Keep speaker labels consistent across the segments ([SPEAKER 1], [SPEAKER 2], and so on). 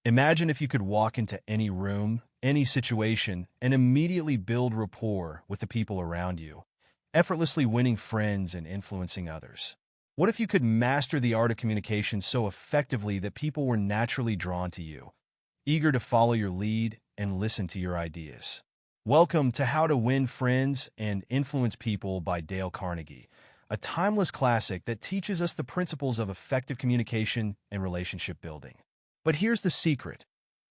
[SPEAKER 1] Imagine if you could walk into any room, any situation, and immediately build rapport with the people around you, effortlessly winning friends and influencing others. What if you could master the art of communication so effectively that people were naturally drawn to you, eager to follow your lead and listen to your ideas? Welcome to How to Win Friends and Influence People by Dale Carnegie, a timeless classic that teaches us the principles of effective communication and relationship building. But here's the secret.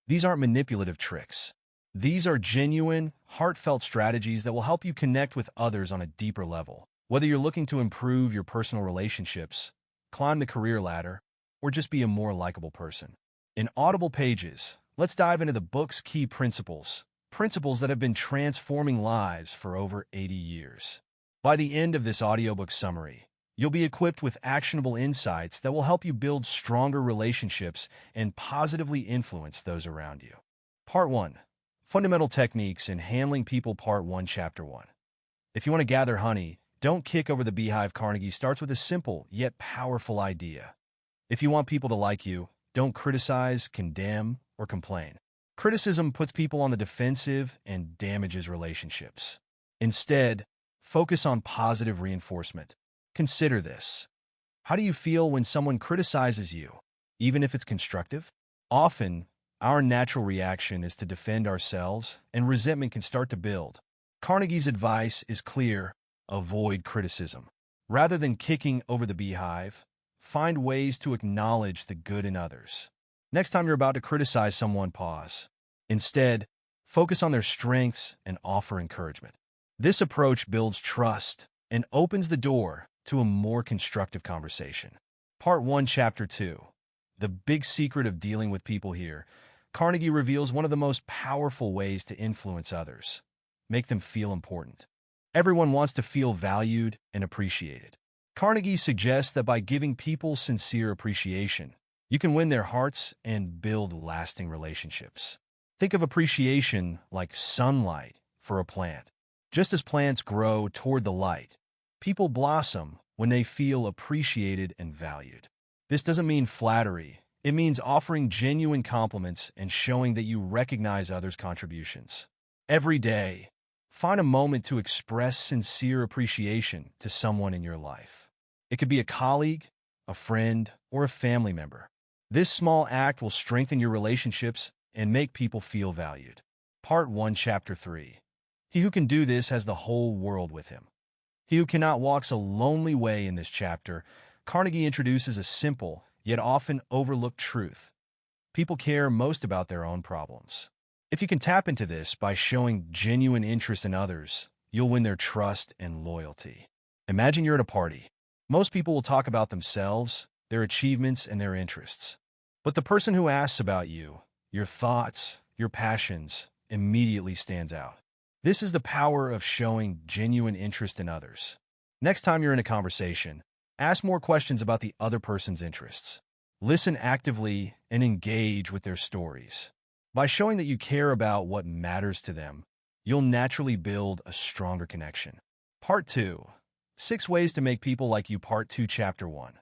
[SPEAKER 1] These aren't manipulative tricks. These are genuine, heartfelt strategies that will help you connect with others on a deeper level. Whether you're looking to improve your personal relationships, climb the career ladder, or just be a more likable person. In Audible Pages, let's dive into the book's key principles that have been transforming lives for over 80 years. By the end of this audiobook summary, you'll be equipped with actionable insights that will help you build stronger relationships and positively influence those around you. Part 1. Fundamental Techniques in Handling People. Part 1, Chapter 1. If you want to gather honey, don't kick over the beehive. Carnegie starts with a simple yet powerful idea. If you want people to like you, don't criticize, condemn, or complain. Criticism puts people on the defensive and damages relationships. Instead, focus on positive reinforcement. Consider this. How do you feel when someone criticizes you, even if it's constructive? Often, our natural reaction is to defend ourselves, and resentment can start to build. Carnegie's advice is clear: avoid criticism. Rather than kicking over the beehive, find ways to acknowledge the good in others. Next time you're about to criticize someone, pause. Instead, focus on their strengths and offer encouragement. This approach builds trust and opens the door to a more constructive conversation. Part 1, Chapter 2. The big secret of dealing with people. Here, Carnegie reveals one of the most powerful ways to influence others. Make them feel important. Everyone wants to feel valued and appreciated. Carnegie suggests that by giving people sincere appreciation, you can win their hearts and build lasting relationships. Think of appreciation like sunlight for a plant. Just as plants grow toward the light, people blossom when they feel appreciated and valued. This doesn't mean flattery. It means offering genuine compliments and showing that you recognize others' contributions. Every day, find a moment to express sincere appreciation to someone in your life. It could be a colleague, a friend, or a family member. This small act will strengthen your relationships and make people feel valued. Part 1, Chapter 3. He who can do this has the whole world with him. He who cannot walks a lonely way. In this chapter, Carnegie introduces a simple, yet often overlooked truth. People care most about their own problems. If you can tap into this by showing genuine interest in others, you'll win their trust and loyalty. Imagine you're at a party. Most people will talk about themselves, their achievements, and their interests. But the person who asks about you, your thoughts, your passions, immediately stands out. This is the power of showing genuine interest in others. Next time you're in a conversation, ask more questions about the other person's interests. Listen actively and engage with their stories. By showing that you care about what matters to them, you'll naturally build a stronger connection. Part 2. 6 Ways to Make People Like You. Part 2, Chapter 1.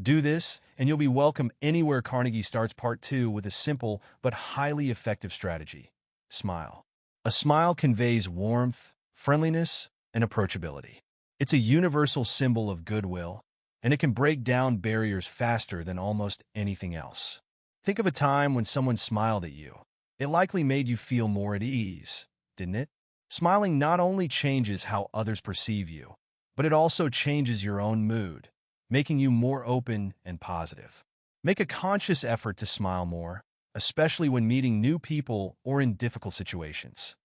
[SPEAKER 1] Do this, and you'll be welcome anywhere. Carnegie starts Part 2 with a simple but highly effective strategy. Smile. A smile conveys warmth, friendliness, and approachability. It's a universal symbol of goodwill, and it can break down barriers faster than almost anything else. Think of a time when someone smiled at you. It likely made you feel more at ease, didn't it? Smiling not only changes how others perceive you, but it also changes your own mood, making you more open and positive. Make a conscious effort to smile more, especially when meeting new people or in difficult situations.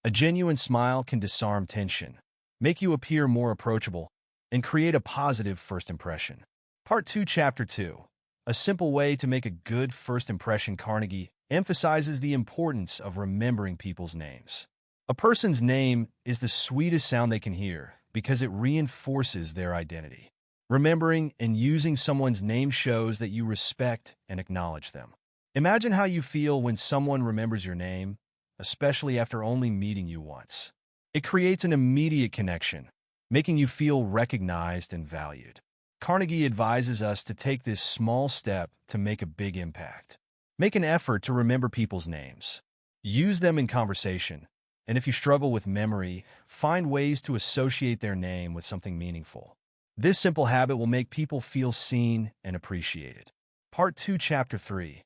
[SPEAKER 1] A genuine smile can disarm tension, make you appear more approachable, and create a positive first impression. Part 2, Chapter 2. A simple way to make a good first impression. Carnegie emphasizes the importance of remembering people's names. A person's name is the sweetest sound they can hear because it reinforces their identity. Remembering and using someone's name shows that you respect and acknowledge them. Imagine how you feel when someone remembers your name, especially after only meeting you once. It creates an immediate connection, making you feel recognized and valued. Carnegie advises us to take this small step to make a big impact. Make an effort to remember people's names. Use them in conversation. And if you struggle with memory, find ways to associate their name with something meaningful. This simple habit will make people feel seen and appreciated. Part 2, Chapter 3.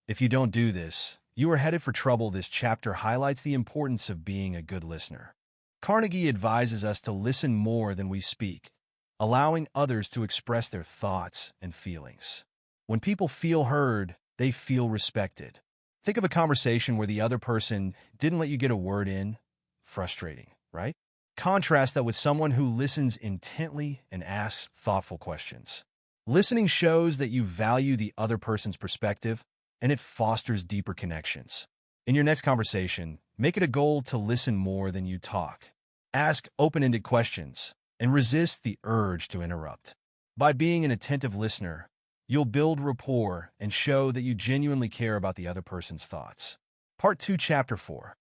[SPEAKER 1] If you don't do this, you are headed for trouble. This chapter highlights the importance of being a good listener. Carnegie advises us to listen more than we speak, allowing others to express their thoughts and feelings. When people feel heard, they feel respected. Think of a conversation where the other person didn't let you get a word in. Frustrating, right? Contrast that with someone who listens intently and asks thoughtful questions. Listening shows that you value the other person's perspective, and it fosters deeper connections. In your next conversation, make it a goal to listen more than you talk. Ask open-ended questions and resist the urge to interrupt. By being an attentive listener, you'll build rapport and show that you genuinely care about the other person's thoughts. Part 2, Chapter 4.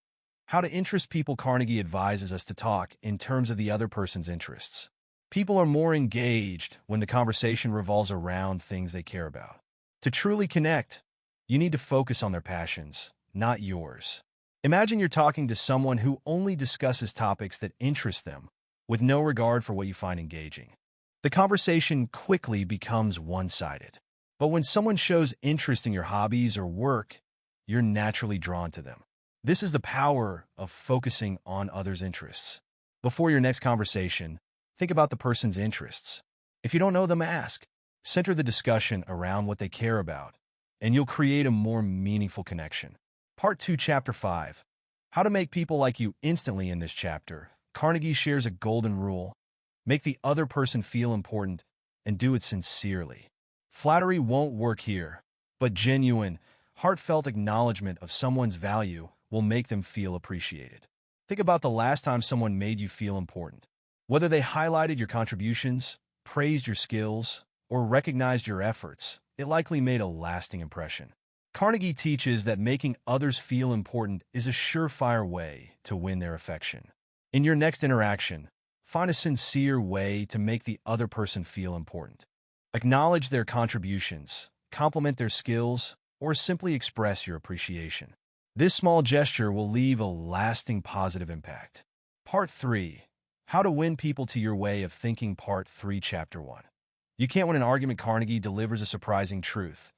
[SPEAKER 1] How to interest people. Carnegie advises us to talk in terms of the other person's interests. People are more engaged when the conversation revolves around things they care about. To truly connect, you need to focus on their passions, not yours. Imagine you're talking to someone who only discusses topics that interest them, with no regard for what you find engaging. The conversation quickly becomes one-sided. But when someone shows interest in your hobbies or work, you're naturally drawn to them. This is the power of focusing on others' interests. Before your next conversation, think about the person's interests. If you don't know them, ask. Center the discussion around what they care about, and you'll create a more meaningful connection. Part 2, Chapter 5. How to make people like you instantly. In this chapter, Carnegie shares a golden rule. Make the other person feel important, and do it sincerely. Flattery won't work here, but genuine, heartfelt acknowledgement of someone's value will make them feel appreciated. Think about the last time someone made you feel important. Whether they highlighted your contributions, praised your skills, or recognized your efforts, it likely made a lasting impression. Carnegie teaches that making others feel important is a surefire way to win their affection. In your next interaction, find a sincere way to make the other person feel important. Acknowledge their contributions, compliment their skills, or simply express your appreciation. This small gesture will leave a lasting positive impact. Part 3. How to win people to your way of thinking. Part 3, Chapter 1. You can't win an argument. Carnegie delivers a surprising truth.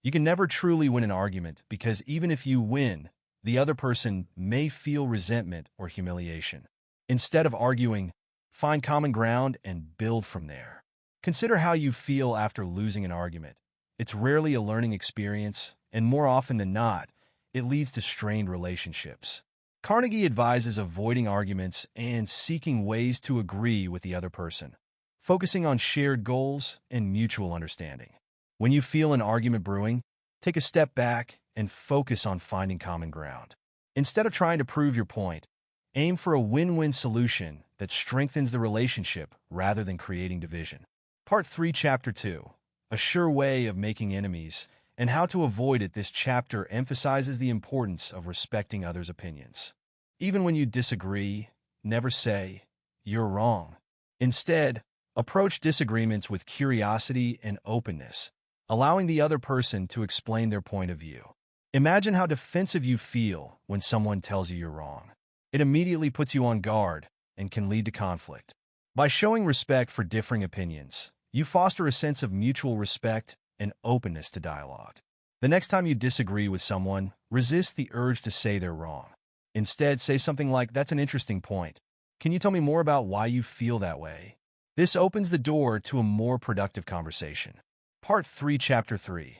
[SPEAKER 1] You can never truly win an argument because even if you win, the other person may feel resentment or humiliation. Instead of arguing, find common ground and build from there. Consider how you feel after losing an argument. It's rarely a learning experience, and more often than not, it leads to strained relationships. Carnegie advises avoiding arguments and seeking ways to agree with the other person, focusing on shared goals and mutual understanding. When you feel an argument brewing, take a step back and focus on finding common ground. Instead of trying to prove your point, aim for a win-win solution that strengthens the relationship rather than creating division. Part 3, Chapter 2. A sure way of making enemies and how to avoid it. This chapter emphasizes the importance of respecting others' opinions. Even when you disagree, never say, "You're wrong." Instead, approach disagreements with curiosity and openness, allowing the other person to explain their point of view. Imagine how defensive you feel when someone tells you you're wrong. It immediately puts you on guard and can lead to conflict. By showing respect for differing opinions, you foster a sense of mutual respect and openness to dialogue. The next time you disagree with someone, resist the urge to say they're wrong. Instead, say something like, "That's an interesting point. Can you tell me more about why you feel that way?" This opens the door to a more productive conversation. Part 3, Chapter 3.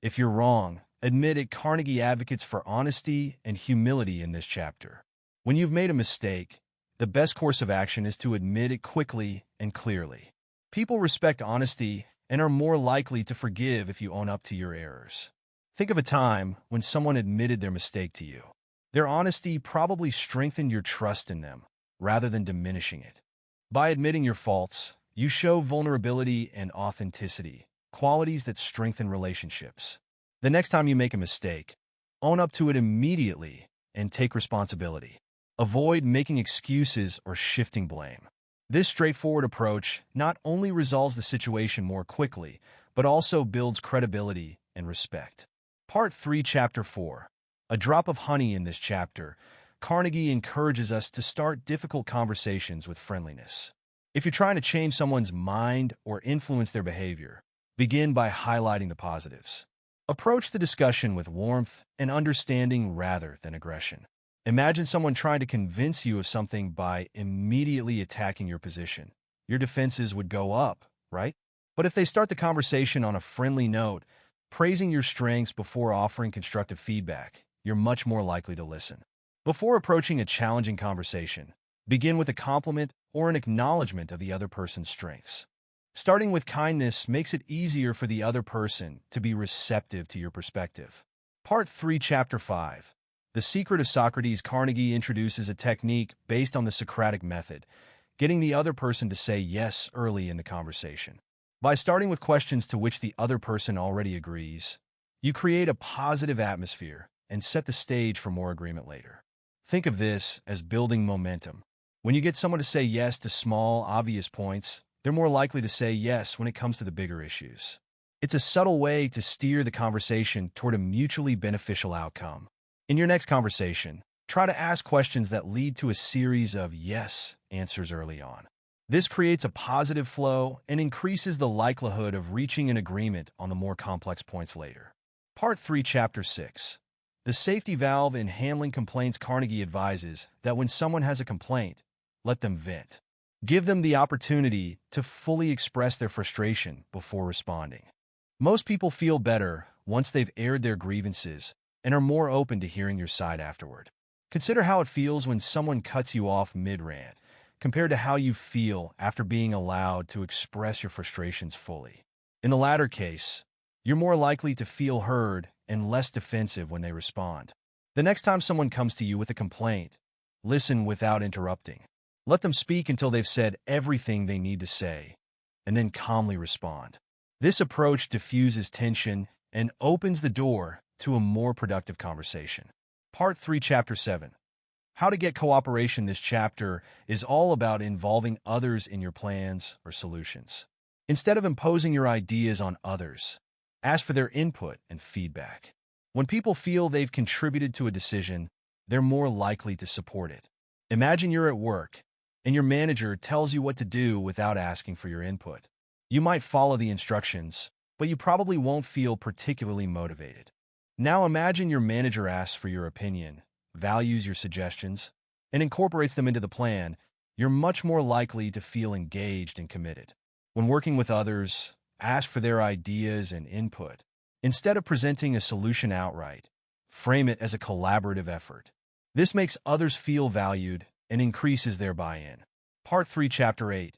[SPEAKER 1] If you're wrong, admit it. Carnegie advocates for honesty and humility in this chapter. When you've made a mistake, the best course of action is to admit it quickly and clearly. People respect honesty and are more likely to forgive if you own up to your errors. Think of a time when someone admitted their mistake to you. Their honesty probably strengthened your trust in them, rather than diminishing it. By admitting your faults, you show vulnerability and authenticity, qualities that strengthen relationships. The next time you make a mistake, own up to it immediately and take responsibility. Avoid making excuses or shifting blame. This straightforward approach not only resolves the situation more quickly, but also builds credibility and respect. Part 3, Chapter 4. A drop of honey. In this chapter, Carnegie encourages us to start difficult conversations with friendliness. If you're trying to change someone's mind or influence their behavior, begin by highlighting the positives. Approach the discussion with warmth and understanding rather than aggression. Imagine someone trying to convince you of something by immediately attacking your position. Your defenses would go up, right? But if they start the conversation on a friendly note, praising your strengths before offering constructive feedback, you're much more likely to listen. Before approaching a challenging conversation, begin with a compliment or an acknowledgement of the other person's strengths. Starting with kindness makes it easier for the other person to be receptive to your perspective. Part 3, Chapter 5. The Secret of Socrates. Carnegie introduces a technique based on the Socratic method, getting the other person to say yes early in the conversation. By starting with questions to which the other person already agrees, you create a positive atmosphere and set the stage for more agreement later. Think of this as building momentum. When you get someone to say yes to small, obvious points, they're more likely to say yes when it comes to the bigger issues. It's a subtle way to steer the conversation toward a mutually beneficial outcome. In your next conversation, try to ask questions that lead to a series of yes answers early on. This creates a positive flow and increases the likelihood of reaching an agreement on the more complex points later. Part 3, Chapter 6. The safety valve in handling complaints. Carnegie advises that when someone has a complaint, let them vent. Give them the opportunity to fully express their frustration before responding. Most people feel better once they've aired their grievances and are more open to hearing your side afterward. Consider how it feels when someone cuts you off mid-rant, compared to how you feel after being allowed to express your frustrations fully. In the latter case, you're more likely to feel heard and less defensive when they respond. The next time someone comes to you with a complaint, listen without interrupting. Let them speak until they've said everything they need to say, and then calmly respond. This approach diffuses tension and opens the door to a more productive conversation. Part 3, Chapter 7. How to get cooperation. This chapter is all about involving others in your plans or solutions. Instead of imposing your ideas on others, ask for their input and feedback. When people feel they've contributed to a decision, they're more likely to support it. Imagine you're at work, and your manager tells you what to do without asking for your input. You might follow the instructions, but you probably won't feel particularly motivated. Now imagine your manager asks for your opinion, values your suggestions, and incorporates them into the plan. You're much more likely to feel engaged and committed. When working with others, ask for their ideas and input. Instead of presenting a solution outright, frame it as a collaborative effort. This makes others feel valued and increases their buy-in. Part 3, Chapter 8.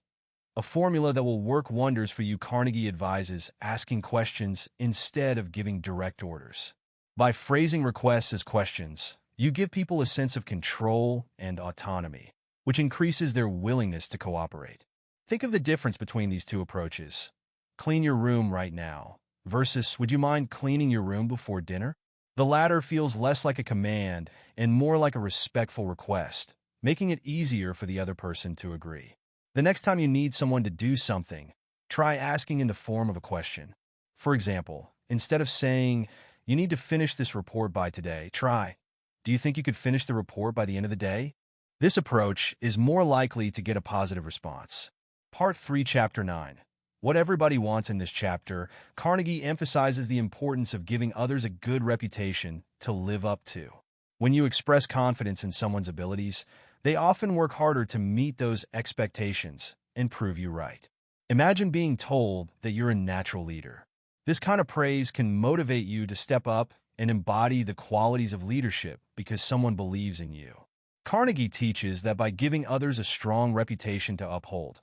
[SPEAKER 1] A formula that will work wonders for you. Carnegie advises asking questions instead of giving direct orders. By phrasing requests as questions, you give people a sense of control and autonomy, which increases their willingness to cooperate. Think of the difference between these two approaches. Clean your room right now versus would you mind cleaning your room before dinner? The latter feels less like a command and more like a respectful request, making it easier for the other person to agree. The next time you need someone to do something, try asking in the form of a question. For example, instead of saying, "You need to finish this report by today," try, "Do you think you could finish the report by the end of the day?" This approach is more likely to get a positive response. Part 3, Chapter 9. What everybody wants. In this chapter, Carnegie emphasizes the importance of giving others a good reputation to live up to. When you express confidence in someone's abilities, they often work harder to meet those expectations and prove you right. Imagine being told that you're a natural leader. This kind of praise can motivate you to step up and embody the qualities of leadership because someone believes in you. Carnegie teaches that by giving others a strong reputation to uphold,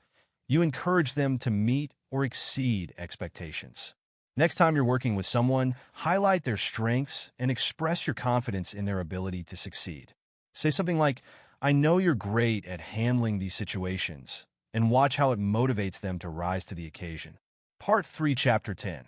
[SPEAKER 1] you encourage them to meet or exceed expectations. Next time you're working with someone, highlight their strengths and express your confidence in their ability to succeed. Say something like, "I know you're great at handling these situations," and watch how it motivates them to rise to the occasion. Part 3, Chapter 10.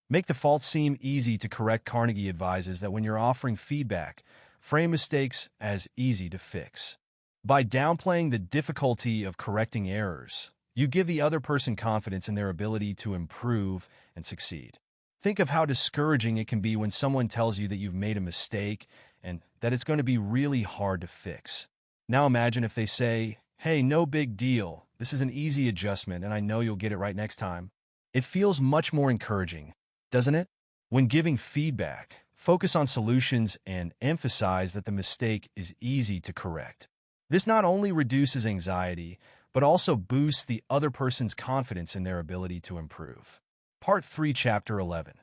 [SPEAKER 1] Make the fault seem easy to correct. Carnegie advises that when you're offering feedback, frame mistakes as easy to fix. By downplaying the difficulty of correcting errors, you give the other person confidence in their ability to improve and succeed. Think of how discouraging it can be when someone tells you that you've made a mistake and that it's going to be really hard to fix. Now imagine if they say, "Hey, no big deal. This is an easy adjustment and I know you'll get it right next time." It feels much more encouraging, doesn't it? When giving feedback, focus on solutions and emphasize that the mistake is easy to correct. This not only reduces anxiety, but also boosts the other person's confidence in their ability to improve. Part 3, Chapter 11.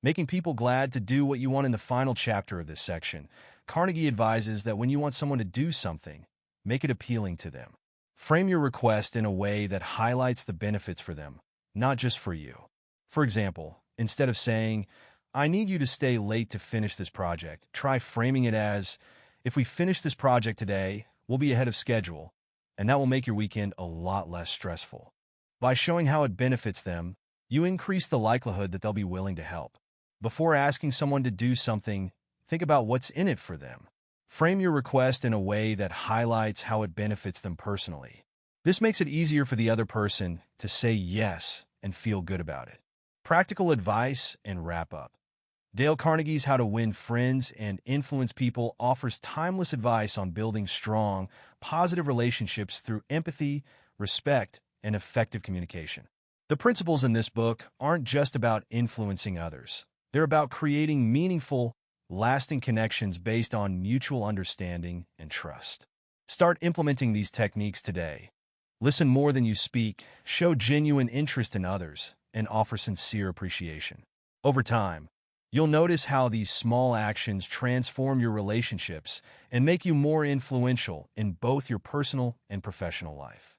[SPEAKER 1] Making people glad to do what you want. In the final chapter of this section, Carnegie advises that when you want someone to do something, make it appealing to them. Frame your request in a way that highlights the benefits for them, not just for you. For example, instead of saying, "I need you to stay late to finish this project," try framing it as, "If we finish this project today, we'll be ahead of schedule, and that will make your weekend a lot less stressful." By showing how it benefits them, you increase the likelihood that they'll be willing to help. Before asking someone to do something, think about what's in it for them. Frame your request in a way that highlights how it benefits them personally. This makes it easier for the other person to say yes and feel good about it. Practical advice and wrap up. Dale Carnegie's How to Win Friends and Influence People offers timeless advice on building strong, positive relationships through empathy, respect, and effective communication. The principles in this book aren't just about influencing others. They're about creating meaningful, lasting connections based on mutual understanding and trust. Start implementing these techniques today. Listen more than you speak, show genuine interest in others, and offer sincere appreciation. Over time, you'll notice how these small actions transform your relationships and make you more influential in both your personal and professional life.